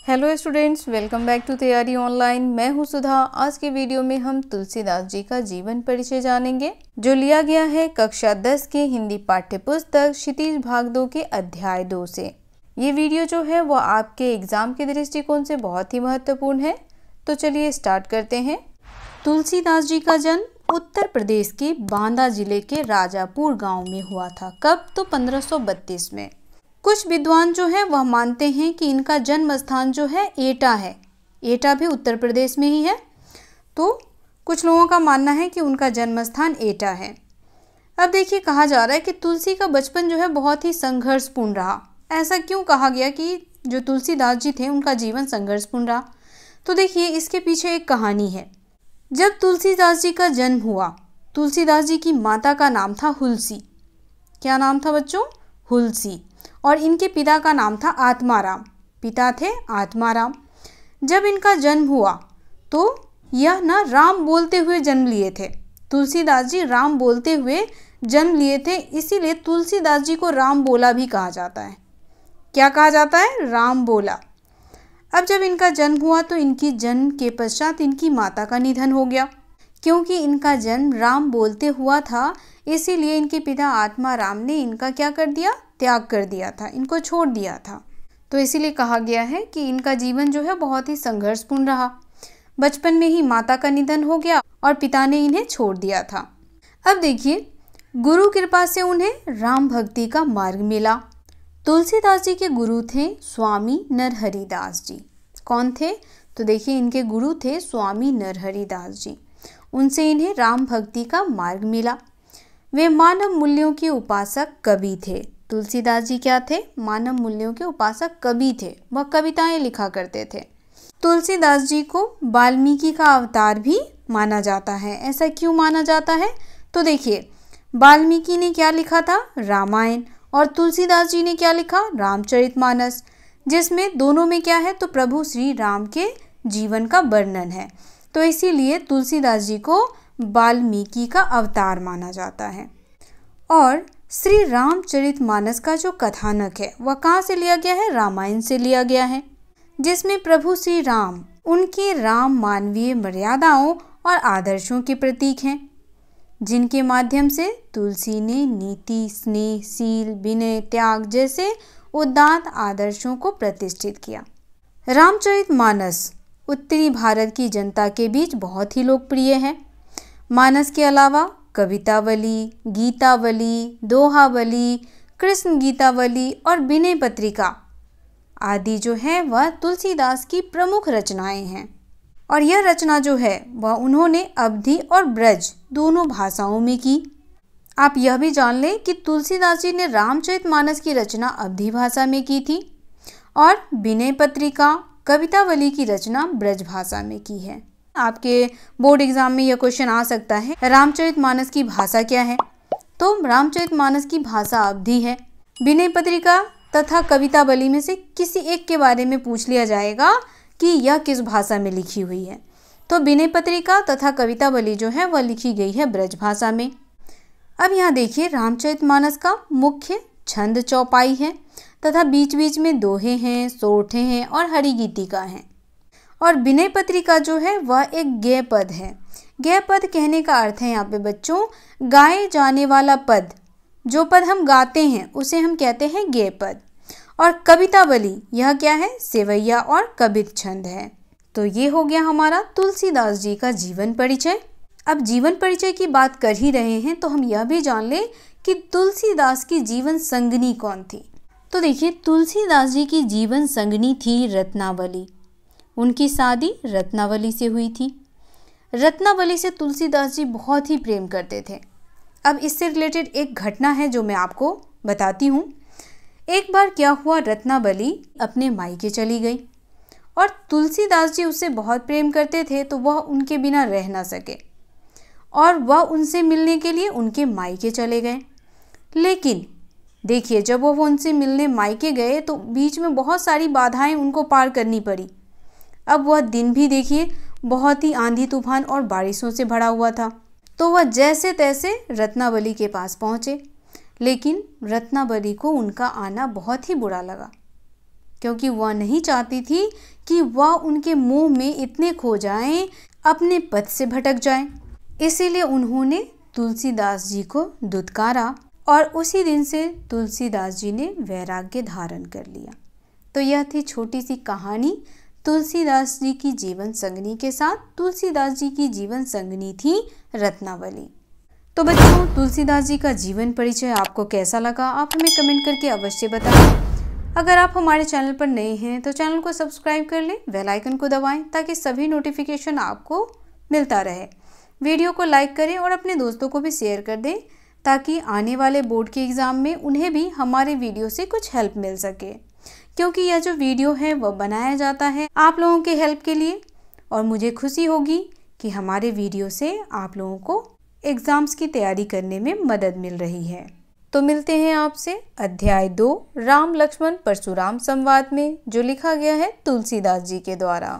Hello students, welcome back to Taiyari online. मैं हूं सुधा। आज के वीडियो में हम तुलसीदास जी का जीवन परिचय जानेंगे, जो लिया गया है कक्षा 10 के हिंदी पाठ्य पुस्तक क्षितिज भाग 2 के अध्याय 2 से। ये वीडियो जो है वो आपके एग्जाम के दृष्टिकोण से बहुत ही महत्वपूर्ण है। तो चलिए स्टार्ट करते हैं। तुलसीदास जी का जन्म उत्तर प्रदेश के बांदा जिले के राजापुर गाँव में हुआ था। कब? तो 1532 में। कुछ विद्वान जो है वह मानते हैं कि इनका जन्म स्थान जो है एटा है। एटा भी उत्तर प्रदेश में ही है। तो कुछ लोगों का मानना है कि उनका जन्म स्थान एटा है। अब देखिए, कहा जा रहा है कि तुलसी का बचपन जो है बहुत ही संघर्षपूर्ण रहा। ऐसा क्यों कहा गया कि जो तुलसीदास जी थे उनका जीवन संघर्षपूर्ण रहा? तो देखिए, इसके पीछे एक कहानी है। जब तुलसीदास जी का जन्म हुआ, तुलसीदास जी की माता का नाम था हुलसी। क्या नाम था बच्चों? हुलसी। और इनके पिता का नाम था आत्माराम। पिता थे आत्माराम। जब इनका जन्म हुआ तो यह ना राम बोलते हुए जन्म लिए थे। तुलसीदास जी राम बोलते हुए जन्म लिए थे, इसीलिए तुलसीदास जी को राम बोला भी कहा जाता है। क्या कहा जाता है? राम बोला। अब जब इनका जन्म हुआ तो इनकी जन्म के पश्चात इनकी माता का निधन हो गया। क्योंकि इनका जन्म राम बोलते हुआ था, इसीलिए इनके पिता आत्माराम ने इनका क्या कर दिया? त्याग कर दिया था, इनको छोड़ दिया था। तो इसीलिए कहा गया है कि इनका जीवन जो है बहुत ही संघर्षपूर्ण रहा। बचपन में ही माता का निधन हो गया और पिता ने इन्हें छोड़ दिया था। अब देखिए, गुरु कृपा से उन्हें राम भक्ति का मार्ग मिला। तुलसीदास जी के गुरु थे स्वामी नरहरिदास जी। कौन थे? तो देखिए, इनके गुरु थे स्वामी नरहरिदास जी। उनसे इन्हें राम भक्ति का मार्ग मिला। वे मानव मूल्यों के उपासक कवि थे। तुलसीदास जी क्या थे? मानव मूल्यों के उपासक कवि थे। वह कविताएं लिखा करते थे। तुलसीदास जी को वाल्मीकि का अवतार भी माना जाता है। ऐसा क्यों माना जाता है? तो देखिए, वाल्मीकि ने क्या लिखा था? रामायण। और तुलसीदास जी ने क्या लिखा? रामचरितमानस। जिसमें दोनों में क्या है? तो प्रभु श्री राम के जीवन का वर्णन है। तो इसीलिए तुलसीदास जी को वाल्मीकि का अवतार माना जाता है। और श्री रामचरितमानस का जो कथानक है वह कहाँ से लिया गया है? रामायण से लिया गया है। जिसमें प्रभु श्री राम उनके राम मानवीय मर्यादाओं और आदर्शों के प्रतीक हैं, जिनके माध्यम से तुलसी ने नीति, स्नेह, शील, विनय, त्याग जैसे उदात्त आदर्शों को प्रतिष्ठित किया। रामचरितमानस उत्तरी भारत की जनता के बीच बहुत ही लोकप्रिय है। मानस के अलावा कवितावली, गीतावली, दोहावली, कृष्ण गीतावली और विनय पत्रिका आदि जो है वह तुलसीदास की प्रमुख रचनाएं हैं। और यह रचना जो है वह उन्होंने अवधी और ब्रज दोनों भाषाओं में की। आप यह भी जान लें कि तुलसीदास जी ने रामचरितमानस की रचना अवधी भाषा में की थी और विनय पत्रिका, कवितावली की रचना ब्रज भाषा में की है। आपके बोर्ड एग्जाम में यह क्वेश्चन आ सकता है, रामचरितमानस की भाषा क्या है? तो रामचरितमानस की भाषा अवधी है। विनय पत्रिका तथा कवितावली में से किसी एक के बारे में पूछ लिया जाएगा कि यह किस भाषा में लिखी हुई है। तो विनय पत्रिका तथा कवितावली जो है वह लिखी गई है ब्रज भाषा में। अब यहाँ देखिए, रामचरितमानस का मुख्य छंद चौपाई है तथा बीच बीच में दोहे हैं, सोरठे हैं और हरि गीतिका हैं। और विनय पत्रिका जो है वह एक गेय पद है। गेय पद कहने का अर्थ है यहाँ पे बच्चों, गाए जाने वाला पद। जो पद हम गाते हैं उसे हम कहते हैं गेय पद। और कवितावली यह क्या है? सेवैया और कवित छंद है। तो ये हो गया हमारा तुलसीदास जी का जीवन परिचय। अब जीवन परिचय की बात कर ही रहे हैं तो हम यह भी जान लें कि तुलसीदास की जीवन संगिनी कौन थी। तो देखिए, तुलसीदास जी की जीवन संगिनी थी रत्नावली। उनकी शादी रत्नावली से हुई थी। रत्नावली से तुलसीदास जी बहुत ही प्रेम करते थे। अब इससे रिलेटेड एक घटना है जो मैं आपको बताती हूँ। एक बार क्या हुआ, रत्नावली अपने मायके चली गई और तुलसीदास जी उससे बहुत प्रेम करते थे, तो वह उनके बिना रह ना सके और वह उनसे मिलने के लिए उनके मायके चले गए। लेकिन देखिए, जब वो उनसे मिलने मायके गए तो बीच में बहुत सारी बाधाएं उनको पार करनी पड़ी। अब वह दिन भी देखिए बहुत ही आंधी तूफान और बारिशों से भरा हुआ था। तो वह जैसे तैसे रत्नावली के पास पहुँचे, लेकिन रत्नावली को उनका आना बहुत ही बुरा लगा। क्योंकि वह नहीं चाहती थी कि वह उनके मोह में इतने खो जाएं, अपने पथ से भटक जाएं। इसीलिए उन्होंने तुलसीदास जी को दुत्कारा और उसी दिन से तुलसीदास जी ने वैराग्य धारण कर लिया। तो यह थी छोटी सी कहानी तुलसीदास जी की जीवन संगनी के साथ। तुलसीदास जी की जीवन संगनी थी रत्नावली। तो बच्चों, तुलसीदास जी का जीवन परिचय आपको कैसा लगा, आप हमें कमेंट करके अवश्य बताएं। अगर आप हमारे चैनल पर नए हैं तो चैनल को सब्सक्राइब कर लें, बेल आइकन को दबाएं ताकि सभी नोटिफिकेशन आपको मिलता रहे। वीडियो को लाइक करें और अपने दोस्तों को भी शेयर कर दें ताकि आने वाले बोर्ड के एग्ज़ाम में उन्हें भी हमारे वीडियो से कुछ हेल्प मिल सके, क्योंकि यह जो वीडियो है वह बनाया जाता है आप लोगों के हेल्प के लिए। और मुझे खुशी होगी कि हमारे वीडियो से आप लोगों को एग्ज़ाम्स की तैयारी करने में मदद मिल रही है। तो मिलते हैं आपसे अध्याय 2 राम लक्ष्मण परशुराम संवाद में, जो लिखा गया है तुलसीदास जी के द्वारा।